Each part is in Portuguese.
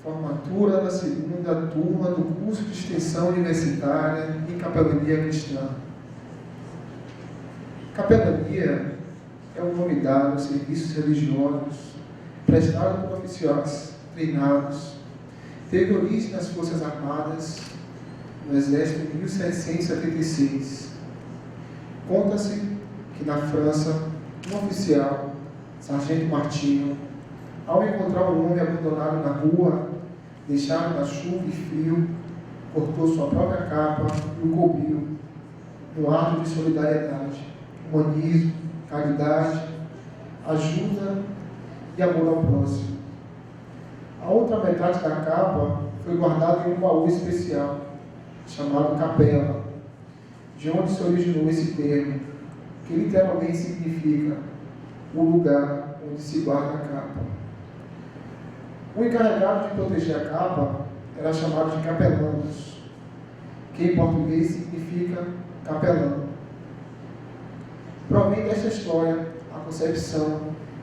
Formatura da segunda turma do curso de extensão universitária em capelania cristã. Capelania é um nome dado aos serviços religiosos prestados por oficiais treinados. Teve origem nas Forças Armadas, no Exército em 1776. Conta-se que na França, um oficial, Sargento Martinho, ao encontrar um homem abandonado na rua, deixado na chuva e frio, cortou sua própria capa e o cobriu, no ato de solidariedade, humanismo, caridade, ajuda e amor ao próximo. A outra metade da capa foi guardada em um baú especial, chamado capela, de onde se originou esse termo, que literalmente significa o lugar onde se guarda a capa. O encarregado de proteger a capa era chamado de capelanos, que em português significa capelão. Provém desta história a concepção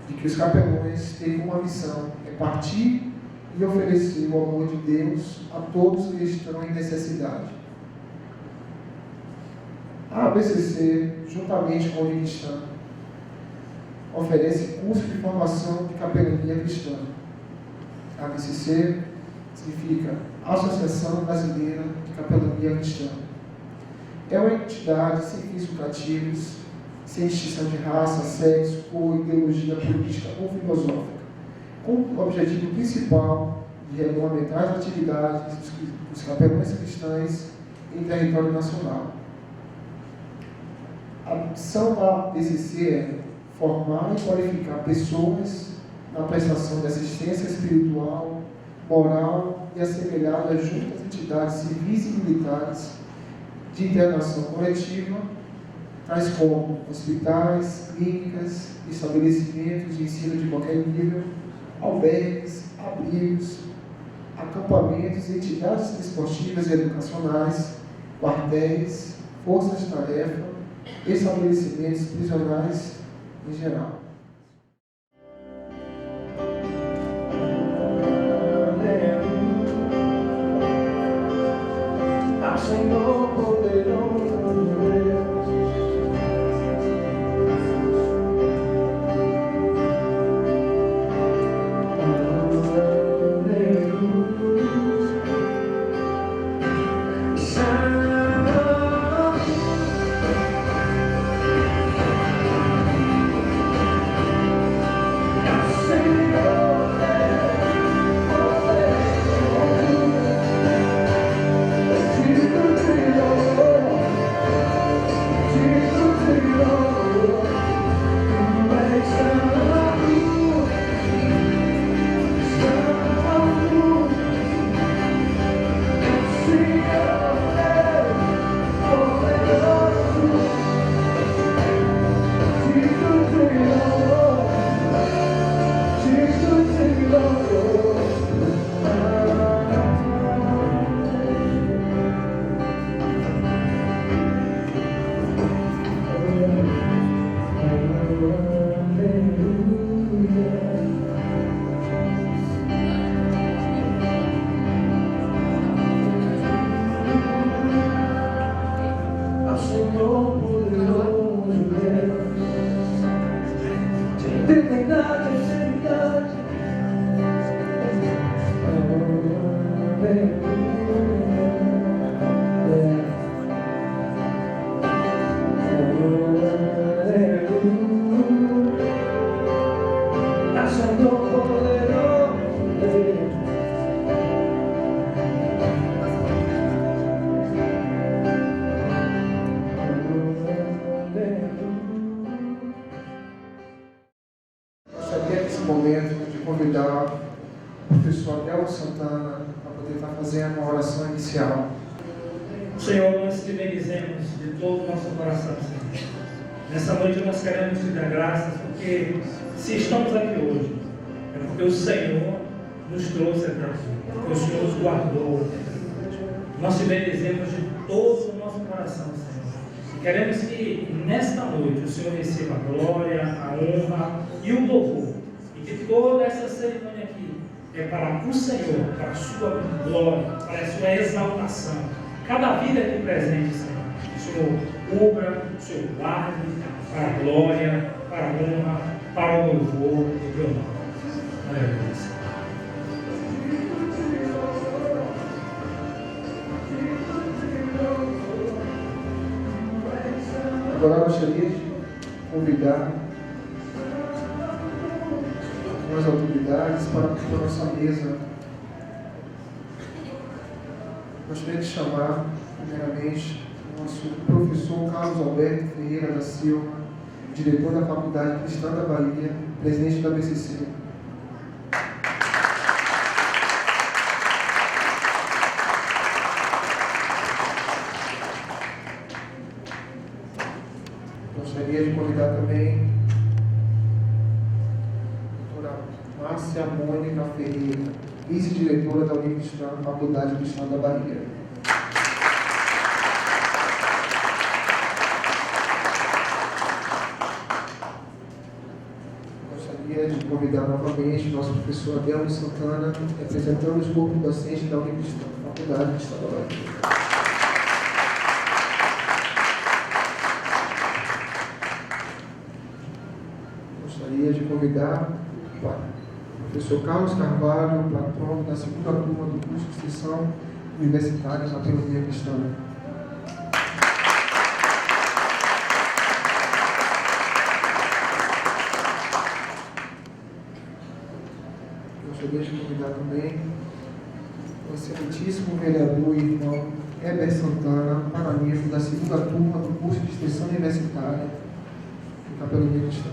de que os capelões têm uma missão, é partir e oferecer o amor de Deus a todos que estão em necessidade. A ABCC, juntamente com a Unicristã, oferece curso de formação de capelania cristã. A ABCC significa Associação Brasileira de Capelania Cristã. É uma entidade sem fins lucrativos, sem distinção de raça, sexo, cor, ideologia política ou filosófica, com o objetivo principal de regulamentar as atividades dos capelães cristãos em território nacional. A missão da ABCC é formar e qualificar pessoas na prestação de assistência espiritual, moral e assemelhada junto às entidades civis e militares de internação coletiva, tais como hospitais, clínicas, estabelecimentos de ensino de qualquer nível, albergues, abrigos, acampamentos, entidades esportivas e educacionais, quartéis, forças de tarefa, estabelecimentos prisionais em geral. Senhor poderoso Deus, momento de convidar o professor Adelmo Santana para poder estar fazendo uma oração inicial. Senhor, nós te bendizemos de todo o nosso coração, Senhor. Nessa noite nós queremos te dar graças, porque se estamos aqui hoje, é porque o Senhor nos trouxe até aqui, porque o Senhor nos guardou. Nós te bendizemos de todo o nosso coração, Senhor. E queremos que nesta noite o Senhor receba a glória, a honra e o louvor. E que toda essa cerimônia aqui é para o Senhor, para a sua glória, para a sua exaltação. Cada vida aqui presente, Senhor, o Senhor cubra, o Senhor guarde, para a glória, para a honra, para o louvor do teu nome. Aleluia. Agora eu gostaria de convidar algumas autoridades para a nossa mesa. Gostaria de chamar, primeiramente, o nosso professor Carlos Alberto Ferreira da Silva, diretor da Faculdade Cristã da Bahia, presidente da BCC. Gostaria de convidar também a doutora Márcia Mônica Ferreira, vice-diretora da Unicristã, Faculdade Cristã da Bahia. Gostaria de convidar novamente o nosso professor Adelmo Santana, representando os corpos docentes da Unicristã, Faculdade Cristã da Bahia. Gostaria de convidar o professor Carlos Carvalho, patrono da segunda turma do curso de extensão universitária na Teologia Cristã. Gostaria de convidar também o excelentíssimo vereador e irmão Heber Santana, paraninfo da segunda turma do curso de extensão universitária da Teologia Cristã.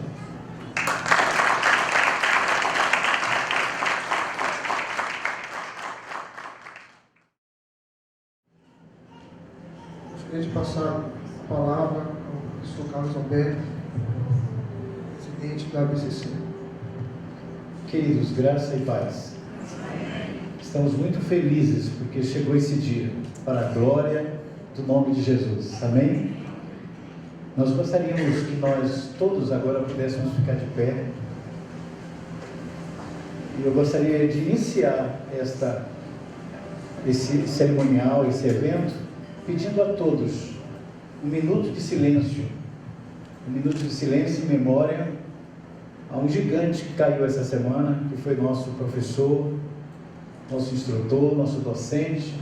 Gostaria de passar a palavra ao professor Carlos Alberto, presidente da BCC. Queridos, graça e paz. Estamos muito felizes porque chegou esse dia, para a glória do nome de Jesus. Amém? Nós gostaríamos que nós todos agora pudéssemos ficar de pé. E eu gostaria de iniciar esse cerimonial, esse evento, pedindo a todos um minuto de silêncio em memória a um gigante que caiu essa semana, que foi nosso professor, nosso instrutor, nosso docente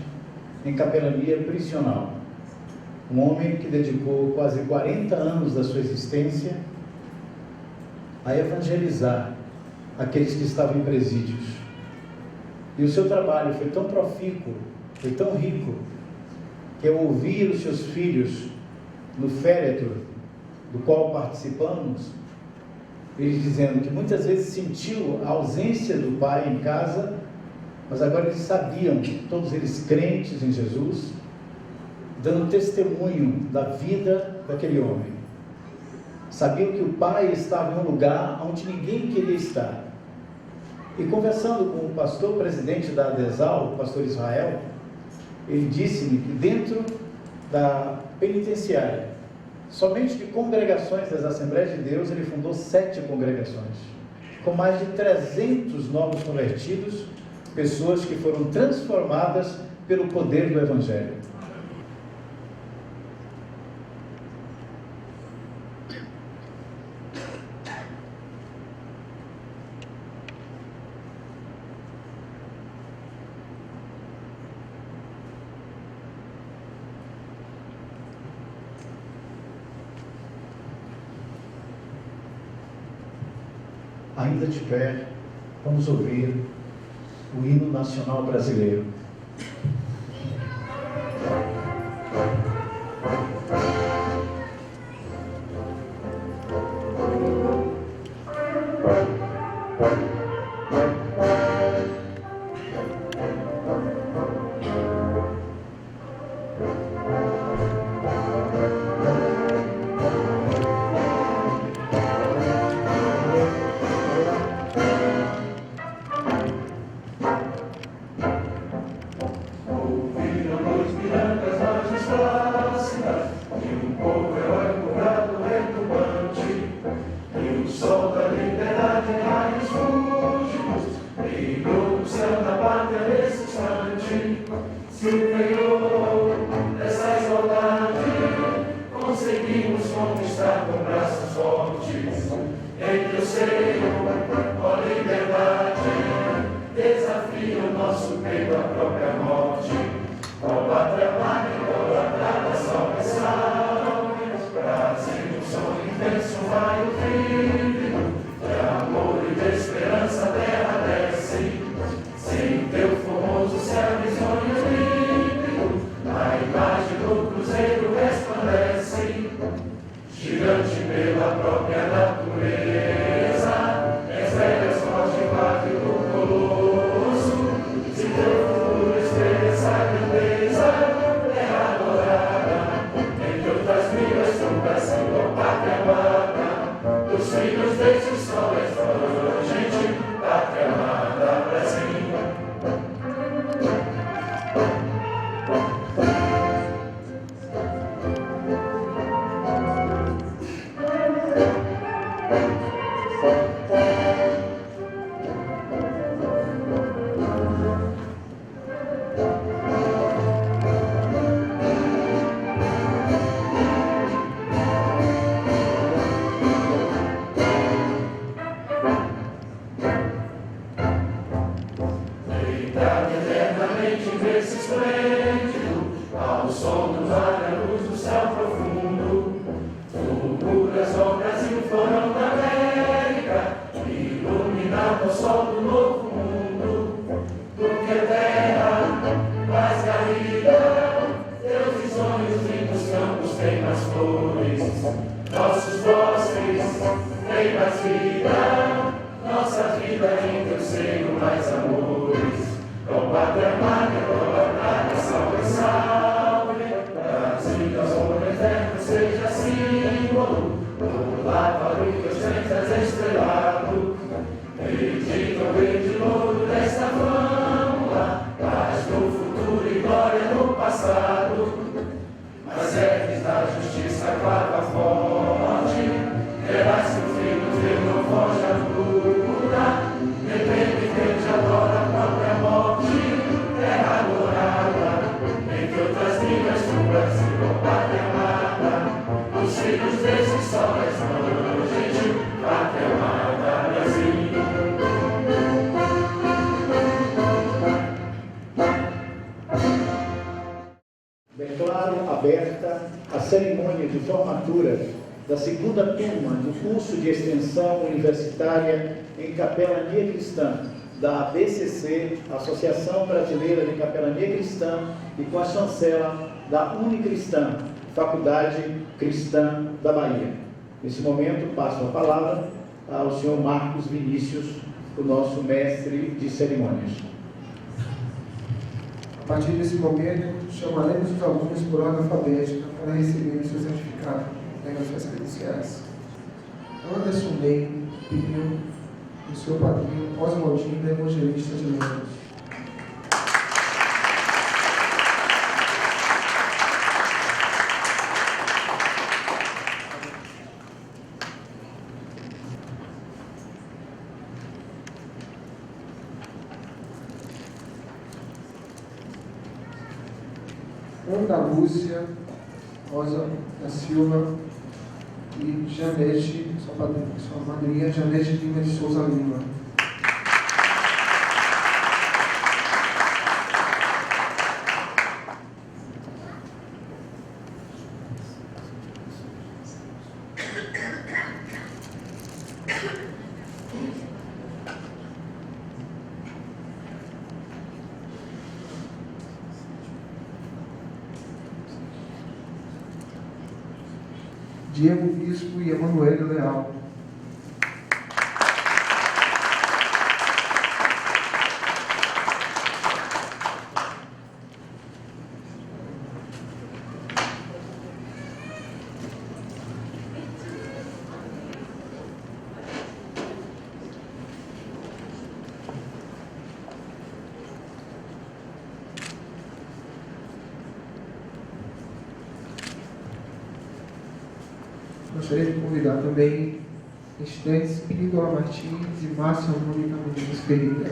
em capelania prisional. Um homem que dedicou quase 40 anos da sua existência a evangelizar aqueles que estavam em presídios. E o seu trabalho foi tão profícuo, foi tão rico, que ao ouvir os seus filhos no féretro do qual participamos, eles dizendo que muitas vezes sentiu a ausência do pai em casa, mas agora eles sabiam, todos eles crentes em Jesus, dando testemunho da vida daquele homem. Sabiam que o pai estava em um lugar onde ninguém queria estar. E conversando com o pastor presidente da ADESAL, o pastor Israel, ele disse-me que dentro da penitenciária, somente de congregações das Assembleias de Deus, ele fundou 7 congregações, com mais de 300 novos convertidos, pessoas que foram transformadas pelo poder do Evangelho. Ainda de pé, vamos ouvir o hino nacional brasileiro. Declaro aberta a cerimônia de formatura da segunda turma do curso de extensão universitária em Capelania Cristã, da ABCC, Associação Brasileira de Capelania Cristã, e com a chancela da Unicristã, Faculdade Cristã da Bahia. Nesse momento, passo a palavra ao senhor Marcos Vinícius, o nosso mestre de cerimônias. A partir desse momento, chamaremos os alunos por ordem alfabética para receberem o seu certificado e as suas credenciais. Anderson Ney Pinho, o seu padrinho Oswaldino, evangelista de Lemos. Ana Lúcia Rosa da Silva e Janete, sua madrinha, Janete Lima de Souza Lima. Diego Bispo e Emanuele Leal. Gostaria de convidar também estudantes Espírito Martins e Márcia Mônica Mendes Ferreira.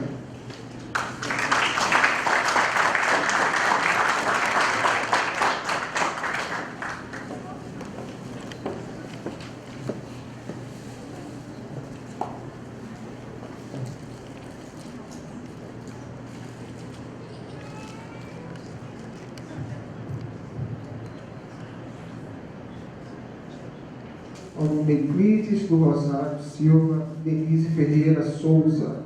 ao nome de Euclides do Rosário Silva, Denise Ferreira Souza.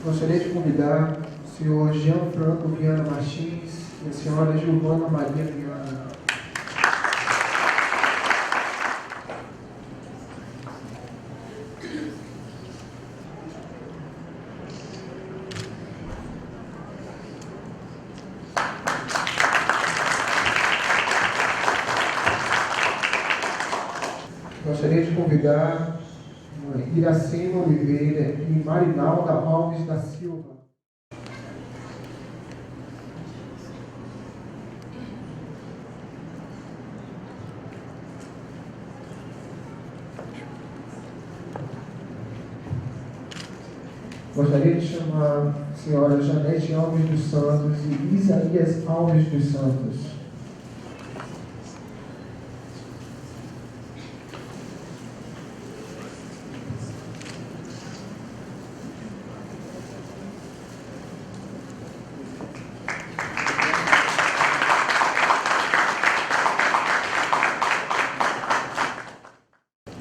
Gostaria de convidar o senhor Jean Franco Viana Martins e a senhora Giovana Maria Viana. Gostaria de convidar Iracema Oliveira e Marinalda Alves da Silva. Gostaria de chamar a senhora Janete Alves dos Santos e Isaías Alves dos Santos.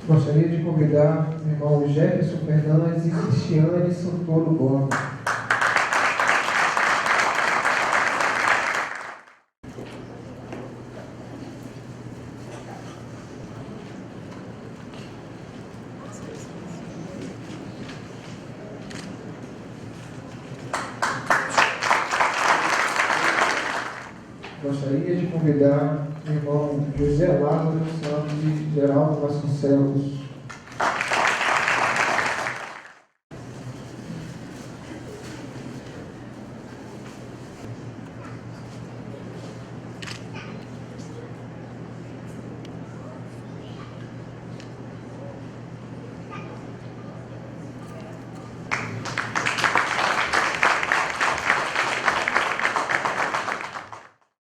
Gostaria de convidar o irmão Jefferson Fernandes e Cristiane Santoro Gomes. Gostaria de convidar o irmão José Lázaro Santos e Geraldo Vasconcelos.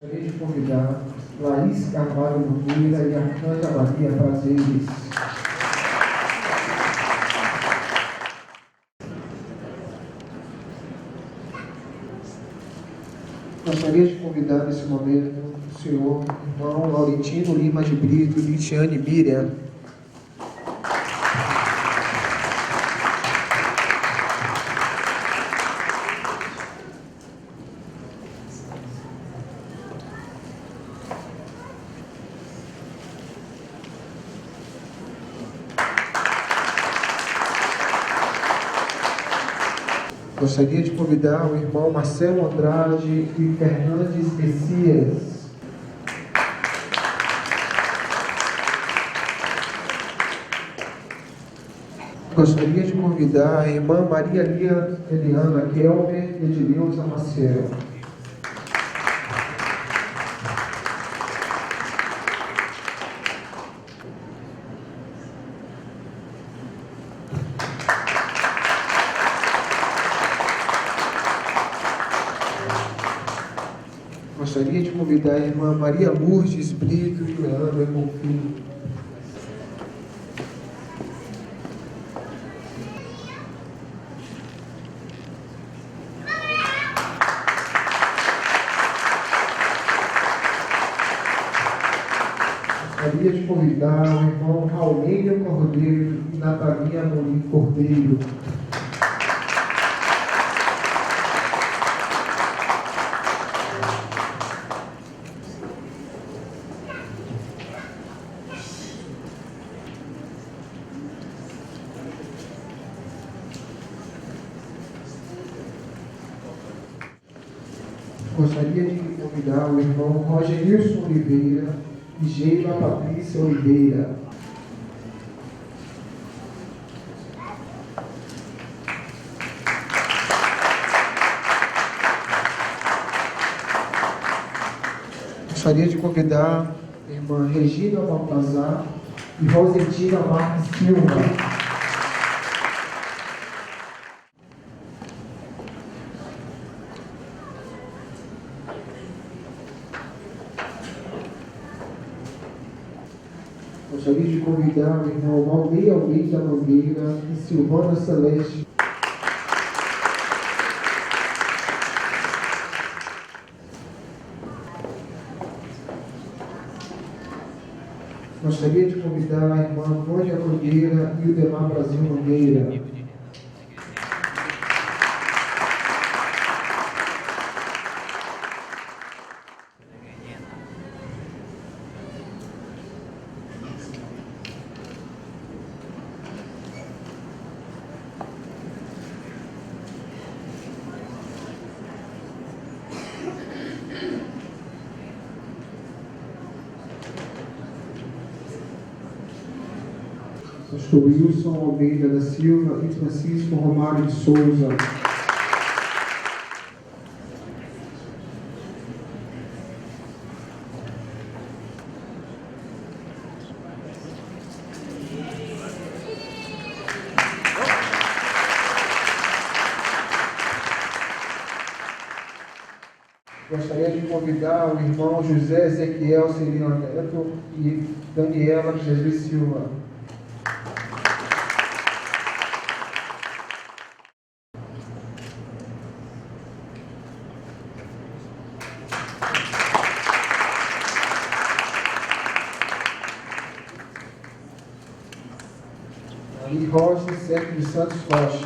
Gostaria de convidar Laís Carvalho Nogueira e Arcângela Maria Prazeres. Gostaria de convidar nesse momento o senhor irmão Laurentino Lima de Brito e Litiane Miriam. Gostaria de convidar o irmão Marcelo Andrade e Fernandes Messias. Gostaria de convidar a irmã Maria Lia Eliana Kelmer e Edileuza Maciel. Gostaria de convidar a irmã Maria Lourdes Brito e Leandro Bonfim. Gostaria de convidar o irmão Raulênio Cordeiro e Natalia Morim Cordeiro. Gostaria de convidar o irmão Rogenilson Oliveira e Geila Patrícia Oliveira. Gostaria de convidar a irmã Regina Baltazar e Rosentina Marques Silva. Gostaria de convidar o irmão Valdir Almeida Mangueira e Silvana Celeste. Gostaria de convidar a irmã Mônica Mangueira e o Demar Brasil Mangueira. Pastor Wilson Almeida da Silva e Francisco Romário de Souza. Gostaria de convidar o irmão José Ezequiel Cirino Neto e Daniela Jesus Silva. E Rocha Sérgio de Santos Rocha.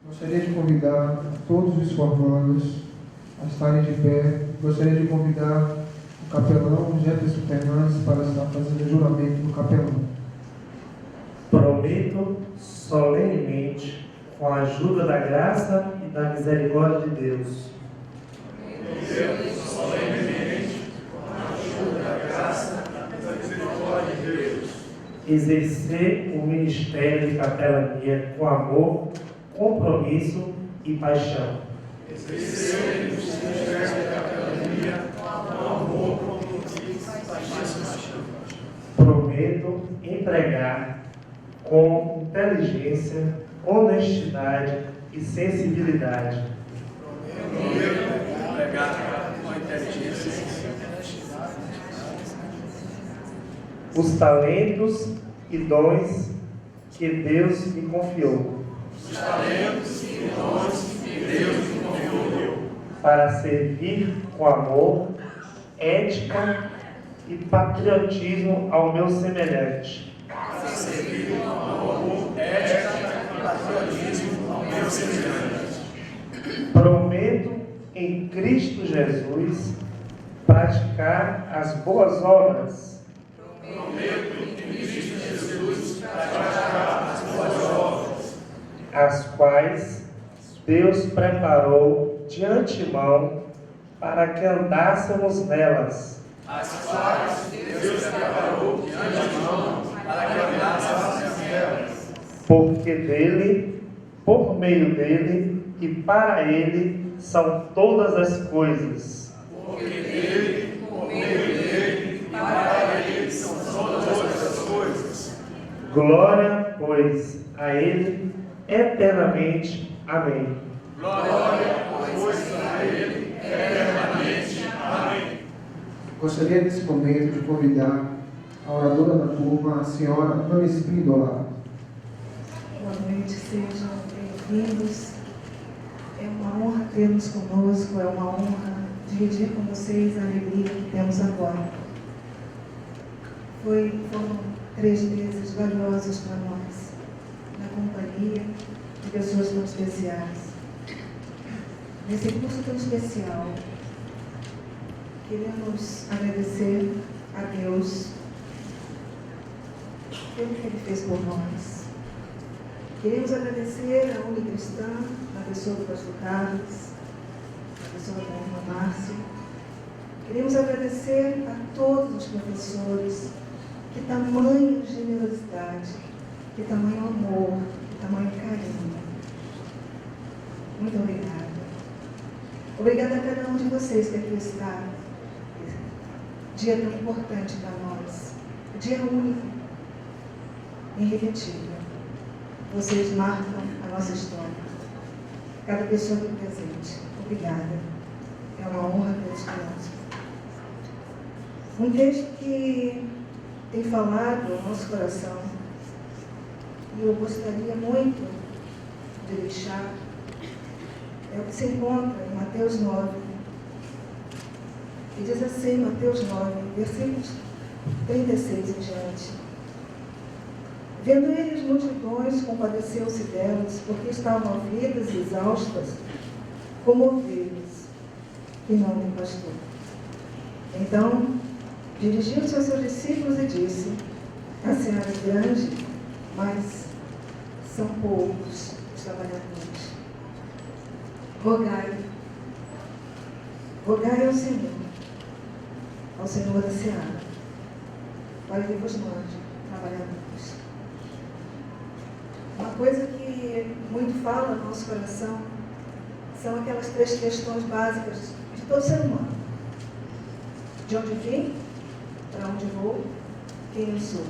Gostaria de convidar todos os formandos a estarem de pé. Gostaria de convidar o capelão Jefferson Fernandes para estar fazendo o juramento do capelão. Prometo solenemente, com a ajuda da graça e da misericórdia de Deus. Prometo solenemente, com a ajuda da graça e da misericórdia de Deus, Exercer o ministério de capelania com amor, compromisso e paixão. exercer o ministério da capelania com amor, compromisso e paixão. Prometo empregar com inteligência, honestidade e sensibilidade Prometo empregar com inteligência e honestidade os talentos e dons que Deus me confiou os talentos e dons que Deus me confiou, para servir com amor, ética e patriotismo ao meu semelhante. para servir com amor, ética e patriotismo ao meu semelhante. Prometo em Cristo Jesus praticar as boas obras Prometo em Cristo Jesus praticar as boas obras, as quais Deus preparou de antemão para que andássemos nelas, as quais Deus preparou de antemão para que andássemos nelas, porque dele, por meio dele e para ele são todas as coisas. porque dele, por meio dele e para ele são todas as coisas. Glória, pois, a ele eternamente. Amém. Glória, pois, a ele eternamente. Amém. Gostaria nesse momento de convidar a oradora da turma, a senhora Ana Espíndola. Boa noite, sejam bem-vindos. É uma honra tê-los conosco, é uma honra dividir com vocês a alegria que temos agora. Foram 3 meses valiosos para nós, na companhia de pessoas tão especiais. Nesse curso tão especial, queremos agradecer a Deus pelo que Ele fez por nós. Queremos agradecer a Unicristã, na pessoa do pastor Carlos, na pessoa da irmã Márcia. Queremos agradecer a todos os professores. Que tamanho generosidade, que tamanho amor, que tamanho carinho. Muito obrigada. Obrigada a cada um de vocês que aqui está. Dia tão importante para nós. Dia único, irrepetível. Vocês marcam a nossa história. Cada pessoa aqui presente. Obrigada. É uma honra ter este conosco. Um texto que tem falado ao nosso coração e eu gostaria muito de deixar é o que se encontra em Mateus 9. E diz assim, Mateus 9, versículos 36 em diante. Vendo ele as multidões, compadeceu-se delas, porque estavam aflitas e exaustas, como ovelhas que não têm pastor. Então, dirigiu-se aos seus discípulos e disse: a seara é grande, mas são poucos os trabalhadores. Rogai ao Senhor da seara, para que vos mande trabalhadores. Uma coisa que muito fala no nosso coração são aquelas 3 questões básicas de todo ser humano: de onde vim, para onde vou, quem eu sou.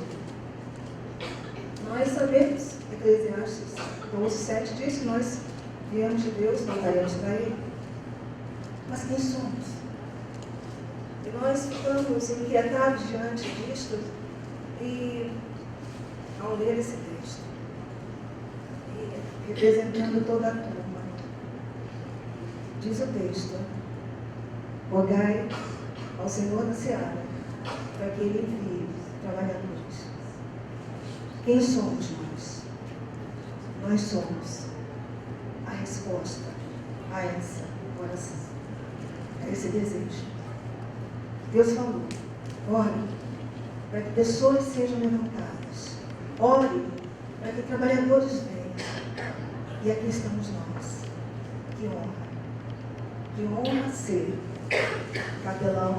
Nós sabemos, Eclesiastes 12:7 diz que nós viemos de Deus, voltaremos para Ele. Mas quem somos? E nós ficamos inquietados diante disto e ao ler esse texto, e representando toda a turma, diz o texto: rogai ao Senhor da seara, para que Ele envie trabalhadores. Quem somos nós? Nós somos a resposta a essa oração, a esse desejo. Deus falou: ore para que pessoas sejam levantadas, ore para que trabalhadores venham. E aqui estamos nós. Que honra! Que honra ser capelã,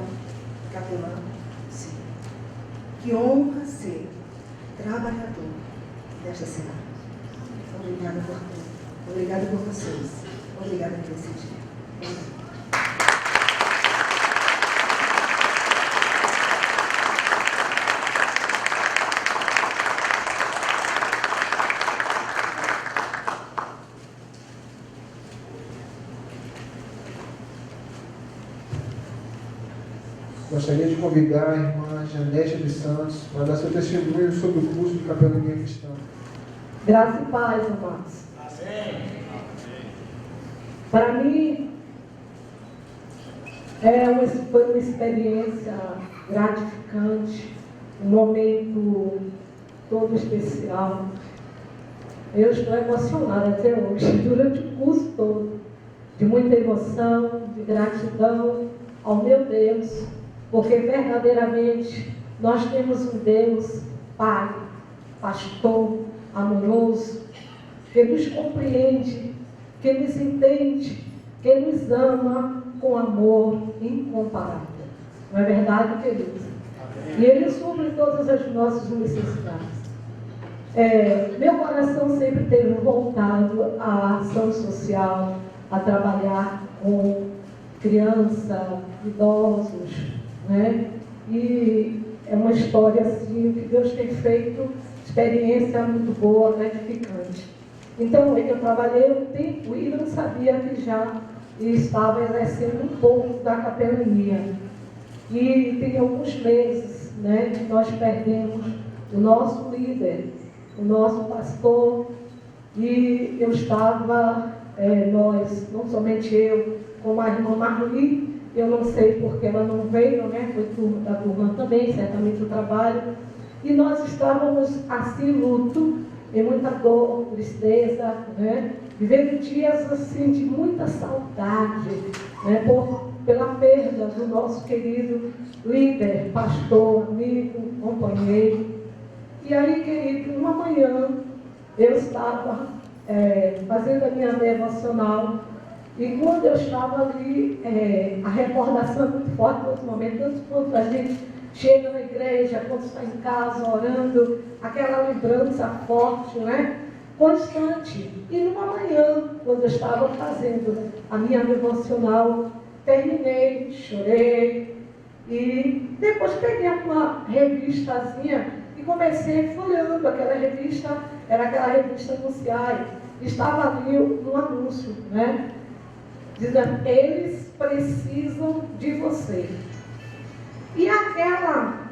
sim. Que honra ser trabalhador desta cidade. Obrigada por tudo. Obrigada por vocês. Obrigada por esse dia. Gostaria de convidar a irmã Janete dos Santos para dar seu testemunho sobre o curso de capelania cristã. Graça e paz, amados. Amém. Para mim, foi uma experiência gratificante, um momento todo especial. Eu estou emocionada até hoje, durante o curso todo, de muita emoção, de gratidão ao meu Deus, porque verdadeiramente nós temos um Deus Pai, Pastor, amoroso, que nos compreende, que nos entende, que nos ama com amor incomparável. Não é verdade, queridos? E Ele supre todas as nossas necessidades. Meu coração sempre teve voltado à ação social, a trabalhar com criança, idosos, né? E é uma história assim que Deus tem feito, experiência muito boa, gratificante. Então, eu trabalhei um tempo e não sabia que já estava exercendo um pouco da capelania. E tem alguns meses, né, que nós perdemos o nosso líder, o nosso pastor, e eu estava, nós, não somente eu, como a irmã Marli, eu não sei porque ela não veio, né, foi da turma também, certamente o trabalho, e nós estávamos assim, luto, em muita dor, tristeza, né, vivendo dias assim de muita saudade, né, pela perda do nosso querido líder, pastor, amigo, companheiro. E aí, querido, uma manhã eu estava fazendo a minha devocional, e quando eu estava ali, a recordação é muito forte nesse momento, tanto quando a gente chega na igreja, quando está em casa orando, aquela lembrança forte, né? constante. E numa manhã, quando eu estava fazendo a minha devocional, terminei, chorei, e depois peguei uma revistazinha e comecei folheando aquela revista, era aquela revista Anunciai. Estava ali no anúncio, né? Dizendo, eles precisam de você. E aquela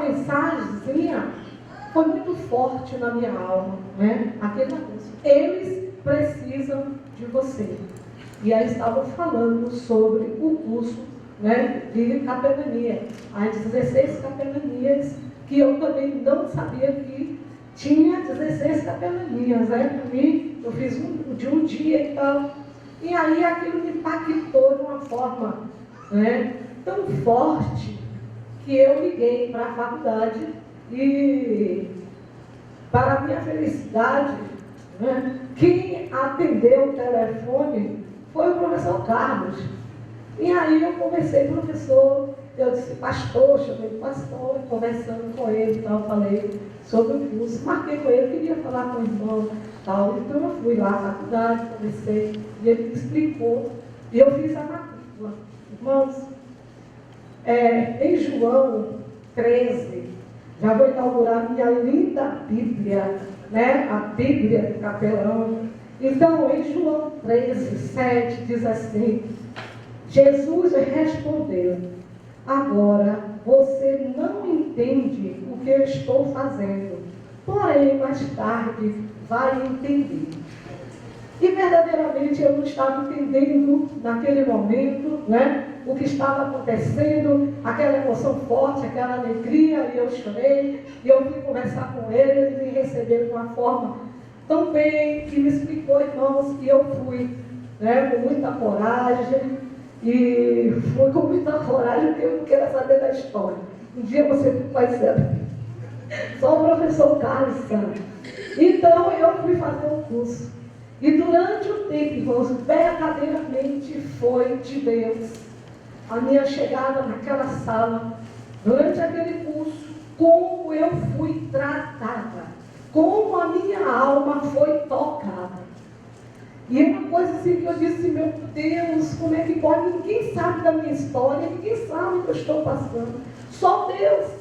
mensagenzinha foi muito forte na minha alma, né? Aquele anúncio. Eles precisam de você. E aí estavam falando sobre o curso, né, de capelania. As 16 capelanias, que eu também não sabia que tinha 16 capelanias, né? Para mim, eu fiz de um dia e tal. E aí aquilo me impactou de uma forma, né, tão forte que eu liguei para a faculdade e, para a minha felicidade, né, quem atendeu o telefone foi o professor Carlos. E aí eu conversei com o professor, eu disse, pastor, chamei o pastor, conversando com ele e tal, falei sobre o curso, marquei com ele, queria falar com o irmão tal. Então eu fui lá à faculdade, conversei, e ele me explicou, e eu fiz a matrícula. Irmãos, em João 13, já vou inaugurar minha linda Bíblia, né? A Bíblia do Capelão. Então, em João 13, 7, diz assim, Jesus respondeu, agora você não entende o que eu estou fazendo, porém mais tarde vai entender. E verdadeiramente eu não estava entendendo naquele momento, né, o que estava acontecendo, aquela emoção forte, aquela alegria, e eu chorei, e eu fui conversar com ele me recebeu de uma forma tão bem, que me explicou, irmãos, e eu fui, né, com muita coragem, e fui com muita coragem, porque eu não quero saber da história. Um dia você vai saber. Só o professor Carlos sabe. Então eu fui fazer um curso. E durante o tempo, irmãos, verdadeiramente foi de Deus. A minha chegada naquela sala, durante aquele curso, como eu fui tratada, como a minha alma foi tocada. E é uma coisa assim que eu disse, meu Deus, como é que pode? Ninguém sabe da minha história, ninguém sabe o que eu estou passando. Só Deus.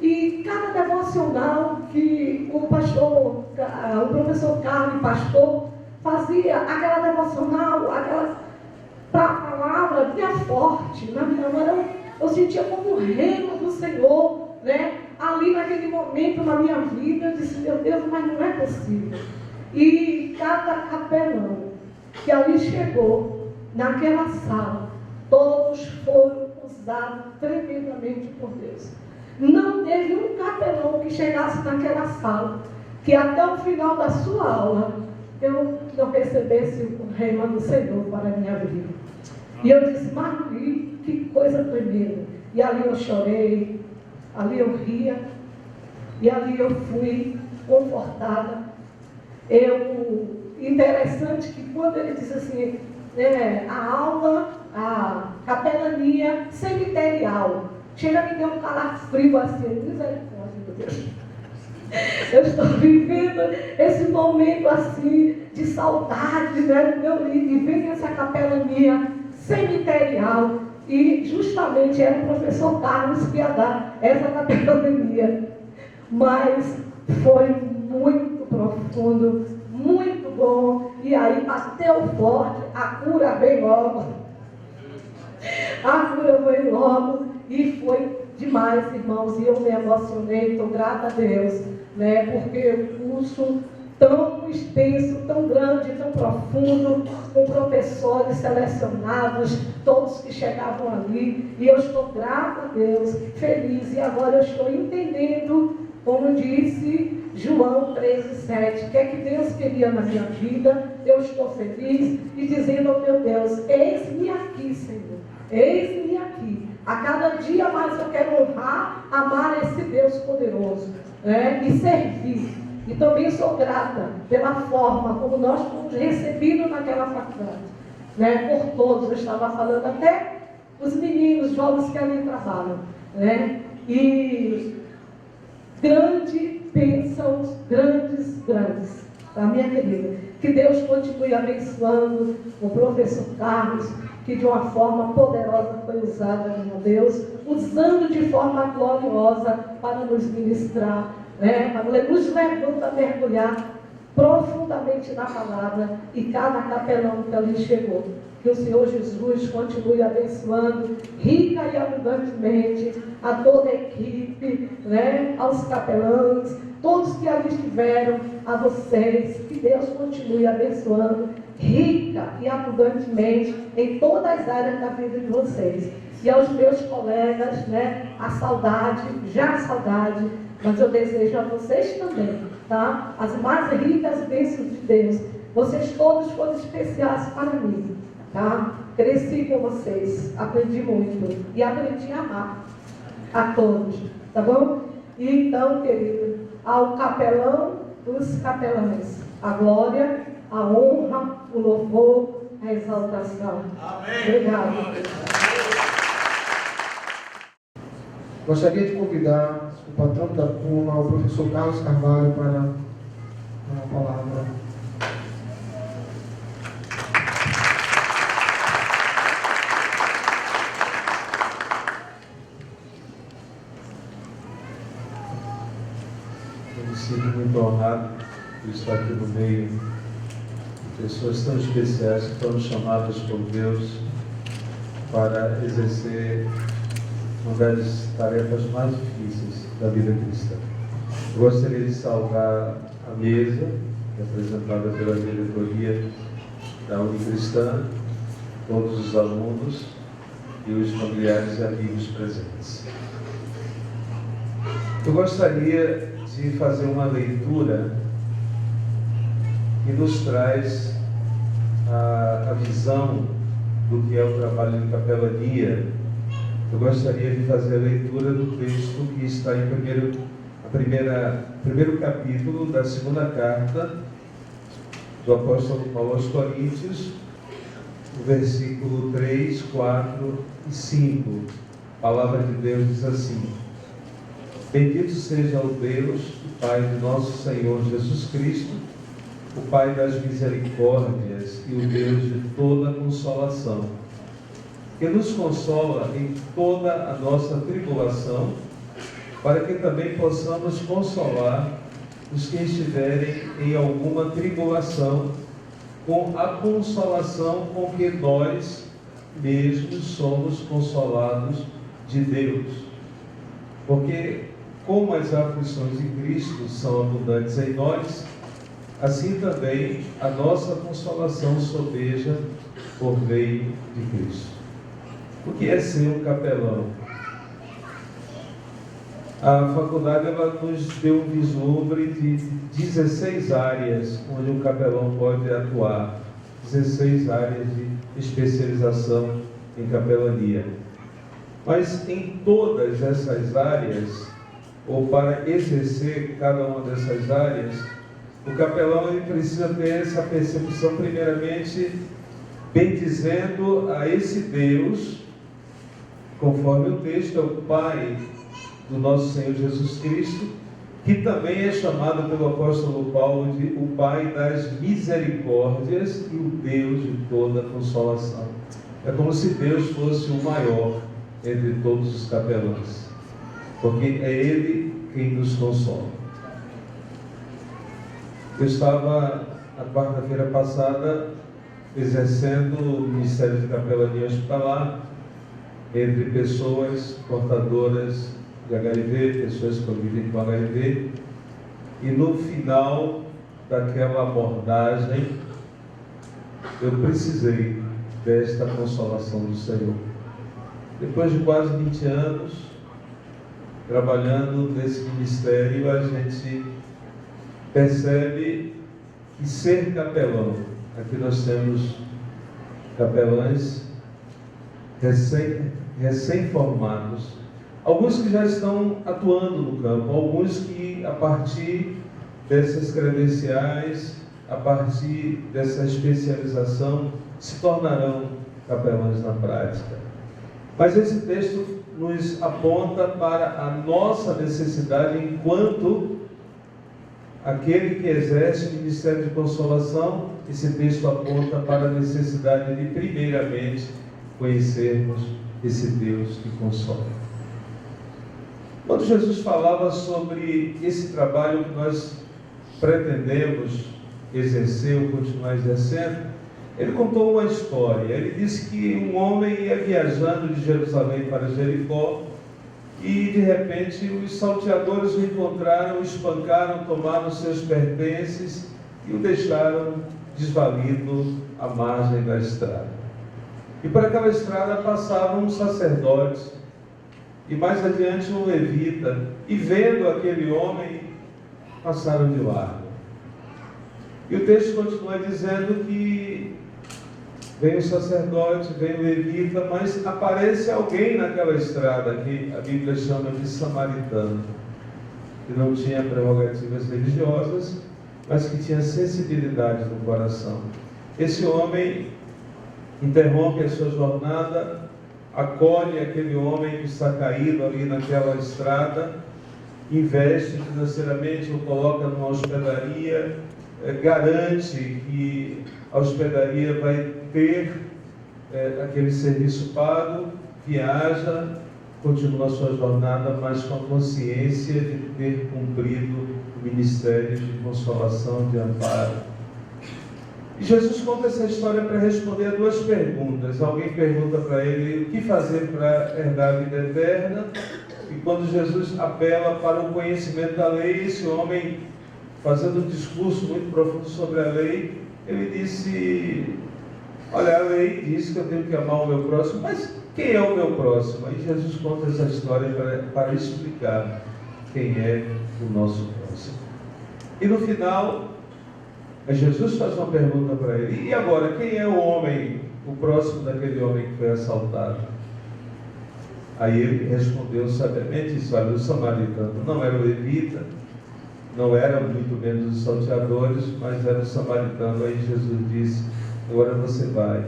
E cada devocional que o professor Carlos, pastor, fazia, aquela devocional, aquela palavra vinha forte na minha mão. Eu sentia como o reino do Senhor, né? Ali naquele momento na minha vida, eu disse, meu Deus, mas não é possível. E cada capelão que ali chegou, naquela sala, todos foram usados tremendamente por Deus. Não teve um capelão que chegasse naquela sala, que até o final da sua aula, eu não recebesse o reino do Senhor para a minha vida. E eu disse, Marli, que coisa tremenda. E ali eu chorei, ali eu ria, e ali eu fui confortada. Interessante que quando ele disse assim, a aula, a capelania cemiterial, chega a me dar um calafrio assim, misericórdia, meu Deus. Eu estou vivendo esse momento assim, de saudade, né, do meu livro, e vem essa capelania cemiterial, e justamente era o professor Carlos que ia dar essa capelania. Mas foi muito profundo, muito bom, e aí bateu forte, a cura veio logo. A cura veio logo, e foi demais, irmãos, e eu me emocionei, estou grata a Deus, né, porque o curso tão extenso, tão grande, tão profundo, com professores selecionados, todos que chegavam ali, e eu estou grata a Deus, feliz, e agora eu estou entendendo, como disse João 13:7, o que é que Deus queria na minha vida, eu estou feliz, e dizendo ao meu Deus, eis-me aqui, Senhor, eis-me aqui, a cada dia mais eu quero honrar, amar esse Deus poderoso, né, e servir. E também sou grata pela forma como nós fomos recebidos naquela faculdade, né, por todos. Eu estava falando até os meninos, jovens que ali trabalham, né, e grandes bênçãos, grandes. Para minha querida, que Deus continue abençoando o professor Carlos, que de uma forma poderosa foi usada, meu Deus, usando de forma gloriosa para nos ministrar, para nos levando a mergulhar profundamente na palavra e cada capelão que ali chegou. Que o Senhor Jesus continue abençoando rica e abundantemente a toda a equipe, aos capelães, todos que ali estiveram, a vocês. Que Deus continue abençoando rica e abundantemente em todas as áreas da vida de vocês. E aos meus colegas, a saudade, mas eu desejo a vocês também, tá? As mais ricas bênçãos de Deus. Vocês todos foram especiais para mim, tá? Cresci com vocês, aprendi muito e aprendi a amar a todos, tá bom? E então, querido, ao capelão dos capelães, a glória, a honra, o louvor, a exaltação. Amém. Obrigado. Gostaria de convidar o patrão da turma, o professor Carlos Carvalho, para a palavra. Eu me sinto muito honrado por estar aqui no meio de pessoas tão especiais que foram chamadas por Deus para exercer uma das tarefas mais difíceis da vida cristã. Eu gostaria de saudar a mesa, representada pela diretoria da Unicristã, todos os alunos e os familiares e amigos presentes. Eu gostaria de fazer uma leitura que nos traz a visão do que é o trabalho de capelania. Eu gostaria de fazer a leitura do texto que está em primeiro capítulo da segunda carta do apóstolo Paulo aos Coríntios, o versículo 3, 4 e 5. A palavra de Deus diz assim: Bendito seja o Deus, o Pai de nosso Senhor Jesus Cristo, o Pai das misericórdias e o Deus de toda consolação, que nos consola em toda a nossa tribulação, para que também possamos consolar os que estiverem em alguma tribulação, com a consolação com que nós mesmos somos consolados de Deus. Porque, como as aflições de Cristo são abundantes em nós, assim também a nossa consolação sobeja por meio de Cristo. O que é ser um capelão? A faculdade ela nos deu um vislumbre de 16 áreas onde um capelão pode atuar, 16 áreas de especialização em capelania. Mas em todas essas áreas, ou para exercer cada uma dessas áreas, o capelão ele precisa ter essa percepção, primeiramente, bendizendo a esse Deus, conforme o texto, é o Pai do nosso Senhor Jesus Cristo, que também é chamado pelo apóstolo Paulo de o Pai das misericórdias e o Deus de toda consolação. É como se Deus fosse o maior entre todos os capelães, porque é Ele quem nos consola. Eu estava, na quarta-feira passada, exercendo o Ministério de Capelania Hospitalar, entre pessoas portadoras de HIV, pessoas que convivem com HIV, e no final daquela abordagem, eu precisei desta consolação do Senhor. Depois de quase 20 anos, trabalhando nesse ministério, a gente percebe que ser capelão, aqui nós temos capelães recém-formados, alguns que já estão atuando no campo, alguns que a partir dessas credenciais, a partir dessa especialização, se tornarão capelães na prática. Mas esse texto nos aponta para a nossa necessidade enquanto aquele que exerce o ministério de consolação. Esse texto aponta para a necessidade de, primeiramente, conhecermos esse Deus que consola. Quando Jesus falava sobre esse trabalho que nós pretendemos exercer ou continuar exercendo, ele contou uma história. Ele disse que um homem ia viajando de Jerusalém para Jericó e, de repente, os salteadores o encontraram, o espancaram, tomaram seus pertences e o deixaram desvalido à margem da estrada. E por aquela estrada passavam um sacerdote e mais adiante um levita, e vendo aquele homem, passaram de largo. E o texto continua dizendo que vem o sacerdote, vem o levita, mas aparece alguém naquela estrada que a Bíblia chama de samaritano, que não tinha prerrogativas religiosas, mas que tinha sensibilidade no coração. Esse homem interrompe a sua jornada, acolhe aquele homem que está caído ali naquela estrada, investe financeiramente, o coloca numa hospedaria, garante que a hospedaria vai ter aquele serviço pago, viaja, continua a sua jornada, mas com a consciência de ter cumprido o ministério de consolação, de amparo. E Jesus conta essa história para responder a duas perguntas. Alguém pergunta para ele o que fazer para herdar a vida eterna, e quando Jesus apela para o conhecimento da lei, esse homem, fazendo um discurso muito profundo sobre a lei, ele disse: olha, a lei diz que eu tenho que amar o meu próximo, mas quem é o meu próximo? Aí Jesus conta essa história para explicar quem é o nosso próximo. E no final, Jesus faz uma pergunta para ele: e agora, quem é o homem, o próximo daquele homem que foi assaltado? Aí ele respondeu sabiamente isso: olha, o samaritano não era o levita, não era muito menos os salteadores, mas era o samaritano. Aí Jesus disse: agora você vai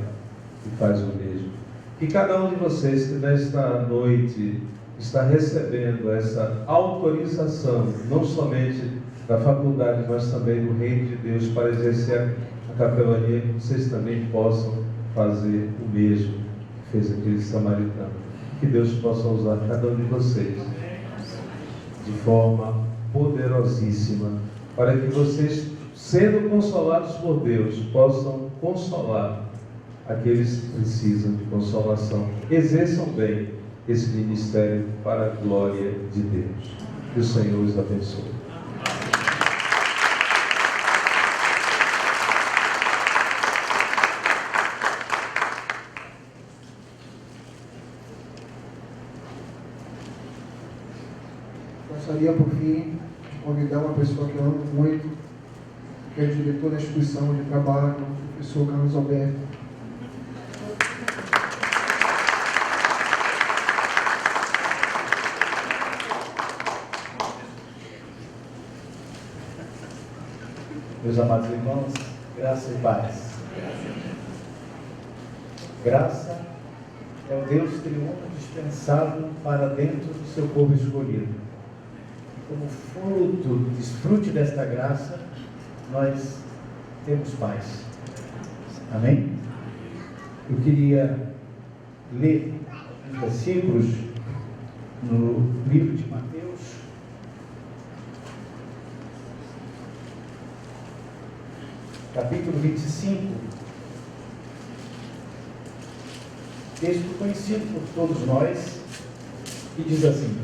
e faz o mesmo. Que cada um de vocês que nesta noite está recebendo essa autorização, não somente da faculdade, mas também do reino de Deus, para exercer a capelania, que vocês também possam fazer o mesmo que fez aquele samaritano. Que Deus possa usar cada um de vocês de forma poderosíssima, para que vocês, sendo consolados por Deus, possam consolar aqueles que precisam de consolação. Exerçam bem esse ministério para a glória de Deus. Que o Senhor os abençoe. Gostaria, por fim, de convidar uma pessoa que eu amo muito, que é o diretor da instituição onde trabalho, o professor Carlos Alberto. Meus amados irmãos, graça e paz. Graça é o Deus triunfo dispensado para dentro do seu povo escolhido. E como fruto, desfrute desta graça, nós temos paz. Amém? Eu queria ler os versículos no livro de Mateus, capítulo 25, texto conhecido por todos nós, que diz assim,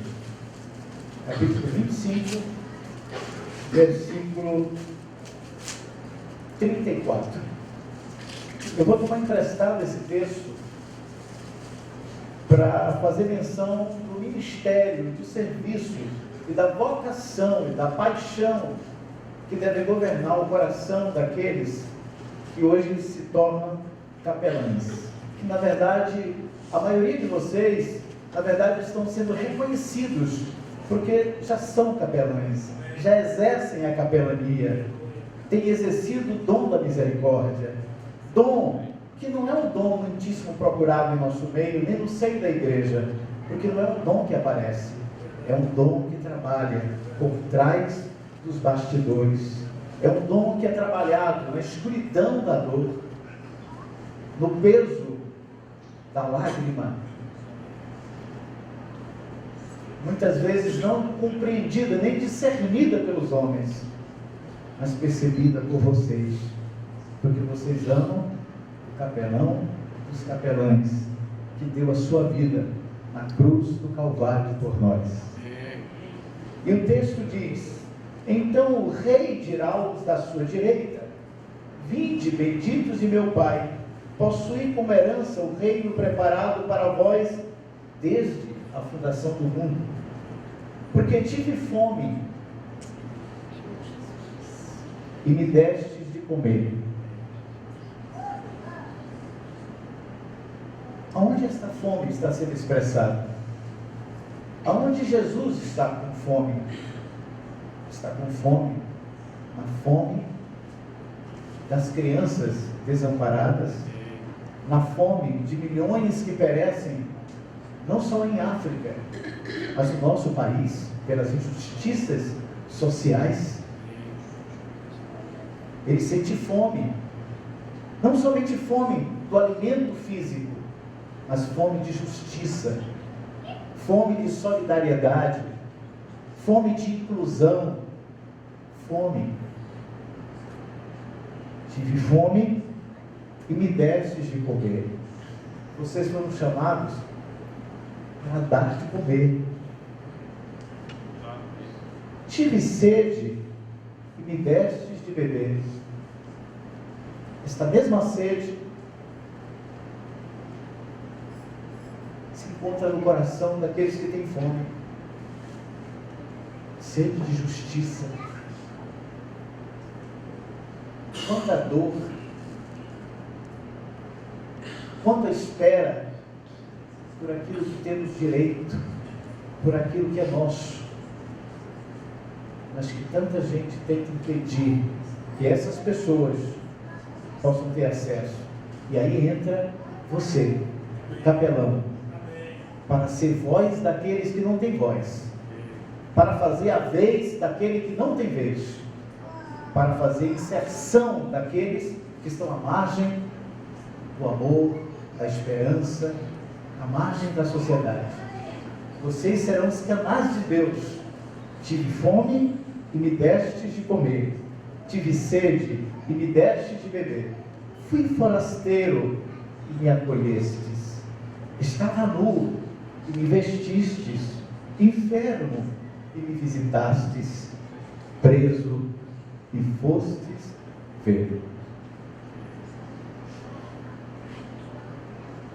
capítulo 25, versículo 34. Eu vou tomar emprestado esse texto para fazer menção do ministério, do serviço e da vocação e da paixão que deve governar o coração daqueles que hoje se tornam capelães. Que, na verdade, a maioria de vocês, na verdade, estão sendo reconhecidos, porque já são capelães, já exercem a capelania, têm exercido o dom da misericórdia, dom que não é um dom muitíssimo procurado em nosso meio, nem no seio da igreja, porque não é um dom que aparece, é um dom que trabalha por trás dos bastidores, é um dom que é trabalhado na escuridão da dor, no peso da lágrima, muitas vezes não compreendida nem discernida pelos homens, mas percebida por vocês, porque vocês amam o capelão dos capelães, que deu a sua vida na cruz do Calvário por nós. E o texto diz: então o rei dirá aos da sua direita: vinde, benditos de meu Pai, possuí como herança o reino preparado para vós desde a fundação do mundo. Porque tive fome e me destes de comer. Aonde esta fome está sendo expressada? Aonde Jesus está com fome? Está com fome, a fome das crianças desamparadas, na fome de milhões que perecem, não só em África, mas no nosso país, pelas injustiças sociais. Ele sente fome, não somente fome do alimento físico, mas fome de justiça, fome de solidariedade, fome de inclusão, fome. Tive fome e me destes de comer. Vocês foram chamados para dar de comer. Tive sede e me destes de beber. Esta mesma sede se encontra no coração daqueles que têm fome. Sede de justiça. Quanta dor, quanta espera por aquilo que temos direito, por aquilo que é nosso, mas que tanta gente tenta impedir que essas pessoas possam ter acesso. E aí entra você, capelão, para ser voz daqueles que não têm voz, para fazer a vez daquele que não tem vez, para fazer inserção daqueles que estão à margem do amor, da esperança, à margem da sociedade. Vocês serão os canais de Deus. Tive fome e me destes de comer. Tive sede e me destes de beber. Fui forasteiro e me acolhestes. Estava nu e me vestistes. Enfermo e me visitastes. Preso e fostes ver.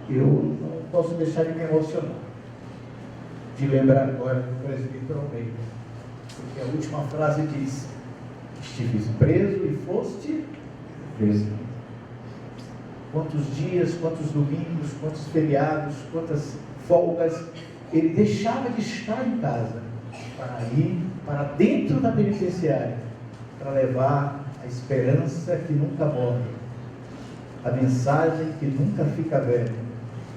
Eu não posso deixar de me emocionar, de lembrar agora do presbítero Almeida, porque a última frase diz: estive preso e foste ver. Quantos dias, quantos domingos, quantos feriados, quantas folgas ele deixava de estar em casa para ir para dentro da penitenciária, para levar a esperança que nunca morre, a mensagem que nunca fica velha,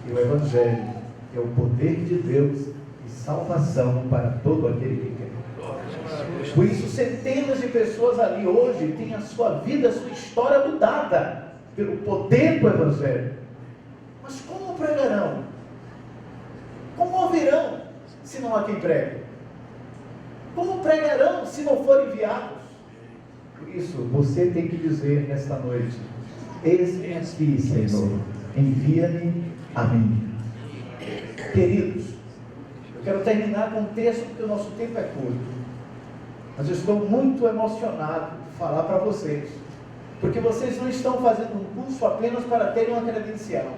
e o Evangelho, que é o poder de Deus e salvação para todo aquele que quer. Por isso, centenas de pessoas ali hoje têm a sua vida, a sua história mudada pelo poder do Evangelho. Mas como pregarão? Como ouvirão se não há quem pregue? Como pregarão se não forem enviados? Por isso, você tem que dizer nesta noite: eis-me aqui, Senhor, envia-me a mim. Queridos, eu quero terminar com um texto, porque o nosso tempo é curto, mas eu estou muito emocionado de falar para vocês, porque vocês não estão fazendo um curso apenas para terem uma credencial.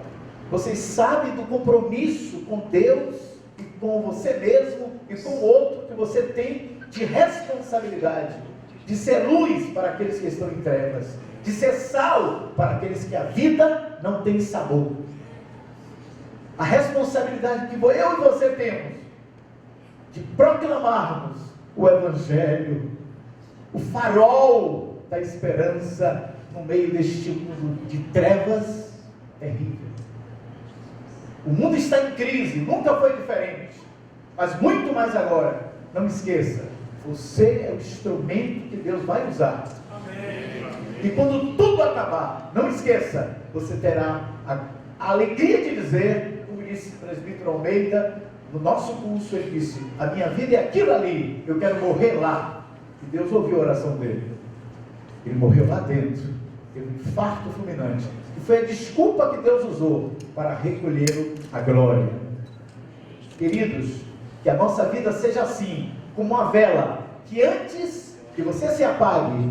Vocês sabem do compromisso com Deus e com você mesmo e com o outro que você tem de responsabilidade, de ser luz para aqueles que estão em trevas, de ser sal para aqueles que a vida não tem sabor. A responsabilidade que eu e você temos de proclamarmos o Evangelho, o farol da esperança no meio deste mundo de trevas, terrível. O mundo está em crise, nunca foi diferente, mas muito mais agora. Não esqueça, você é o instrumento que Deus vai usar. E quando tudo acabar, não esqueça, você terá a alegria de dizer, como disse o presbítero Almeida, no nosso curso, ele disse: a minha vida é aquilo ali, eu quero morrer lá. E Deus ouviu a oração dele. Ele morreu lá dentro, teve um infarto fulminante, e foi a desculpa que Deus usou para recolhê-lo à glória. Queridos, que a nossa vida seja assim, como uma vela, que antes que você se apague,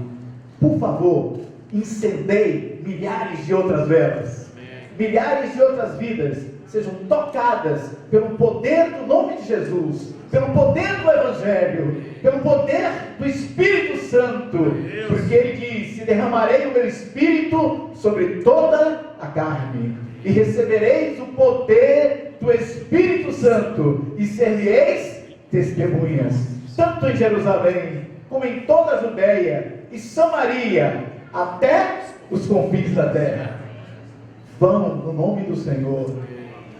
por favor, incendeie milhares de outras velas, milhares de outras vidas sejam tocadas pelo poder do nome de Jesus, pelo poder do Evangelho, pelo poder do Espírito Santo, porque Ele disse: derramarei o meu Espírito sobre toda a carne, e recebereis o poder do Espírito Santo, e ser-me-eis testemunhas, tanto em Jerusalém, como em toda a Judeia e Samaria, até os confins da terra. Vão no nome do Senhor,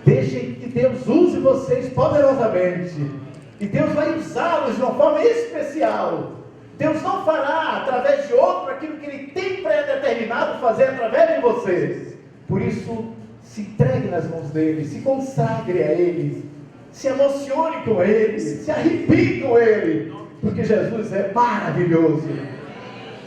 deixem que Deus use vocês poderosamente, e Deus vai usá-los de uma forma especial. Deus não fará através de outro aquilo que Ele tem predeterminado fazer através de vocês. Por isso, se entregue nas mãos dEle, se consagre a Ele, se emocione com Ele, se arrepie com Ele, porque Jesus é maravilhoso.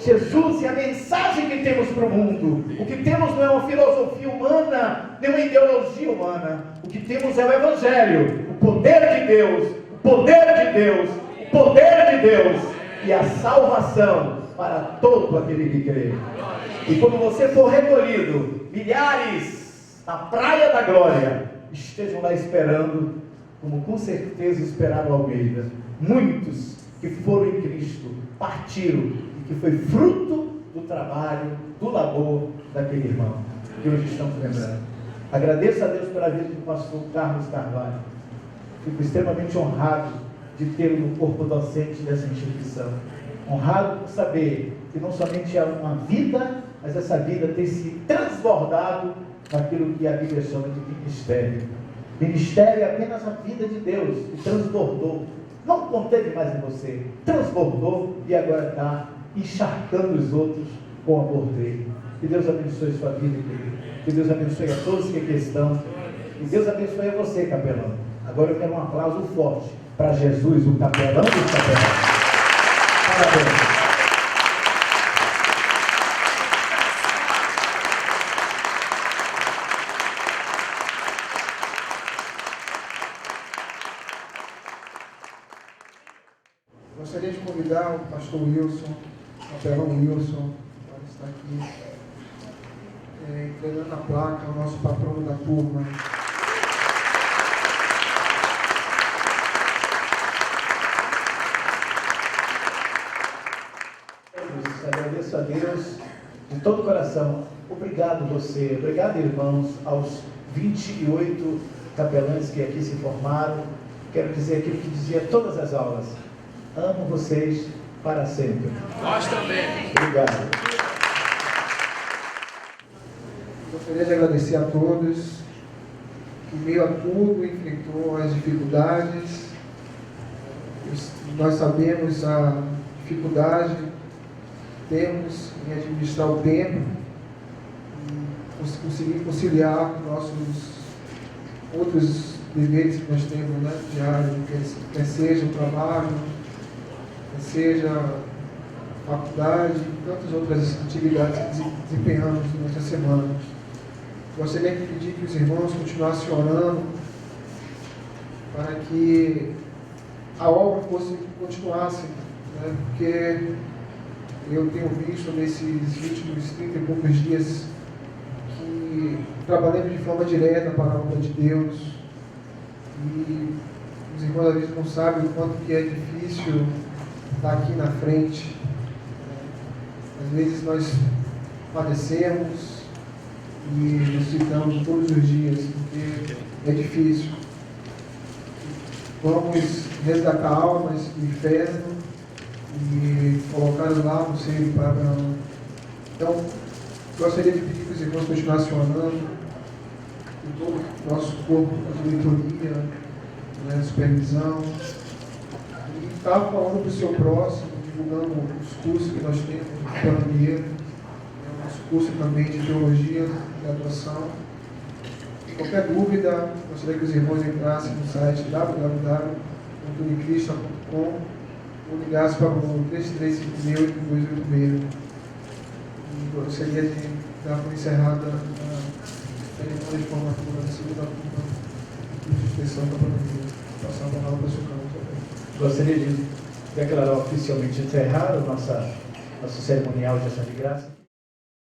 Jesus é a mensagem que temos para o mundo. O que temos não é uma filosofia humana, nem uma ideologia humana. O que temos é o Evangelho, o poder de Deus, o poder de Deus, o poder de Deus, e a salvação para todo aquele que crê. E quando você for recolhido, milhares na praia da glória estejam lá esperando, como com certeza esperaram Almeida. Muitos que foram em Cristo partiram, que foi fruto do trabalho, do labor daquele irmão, que hoje estamos lembrando. Agradeço a Deus pela vida do pastor Carlos Carvalho. Fico extremamente honrado de tê-lo no corpo docente dessa instituição. Honrado por saber que não somente é uma vida, mas essa vida tem se transbordado naquilo que a Bíblia chama de ministério. Ministério é apenas a vida de Deus, que transbordou. Não conteve mais em você, transbordou e agora está encharcando os outros com o amor dele. Que Deus abençoe sua vida, querido. Que Deus abençoe a todos que aqui estão. Que Deus abençoe a você, capelão. Agora eu quero um aplauso forte para Jesus, o capelão dos capelãos. Parabéns. Gostaria de convidar o pastor Wilson, o capelão Wilson, para estar aqui, entregando a placa ao nosso patrono da turma. Agradeço a Deus de todo o coração. Obrigado você, obrigado irmãos, aos 28 capelães que aqui se formaram. Quero dizer aquilo que dizia todas as aulas: amo vocês para sempre. Nós também. Obrigado. Gostaria de agradecer a todos que, em meio a tudo, enfrentou as dificuldades. Nós sabemos a dificuldade que temos em administrar o tempo e conseguir conciliar nossos outros deveres que nós temos, né, diário, quer seja o trabalho, quer seja a faculdade e tantas outras atividades que desempenhamos durante a semana. Gostaria de pedir que os irmãos continuassem orando para que a obra continuasse, né, porque eu tenho visto nesses últimos 30 e poucos dias que trabalhamos de forma direta para a obra de Deus, e os irmãos às vezes não sabem o quanto que é difícil estar aqui na frente. Às vezes nós padecemos e nos citamos todos os dias, porque é difícil. Vamos resgatar almas do inferno e colocá-las lá no seio para Abraão. Então, gostaria de pedir que os irmãos continuassem orando, de todo o nosso corpo, a diretoria, né, supervisão. E está falando para o seu próximo, divulgando os cursos que nós temos de economia, o nosso curso também de teologia e atuação. Qualquer dúvida, gostaria que os irmãos entrassem no site www.unicrista.com ou ligassem para o número 3356-286. E gostaria de dar por encerrada a cerimônia de formatura da segunda turma de inspeção da pandemia. Passar a palavra para o seu campo. Gostaria de declarar oficialmente encerrado o nosso cerimonial de ação de graça.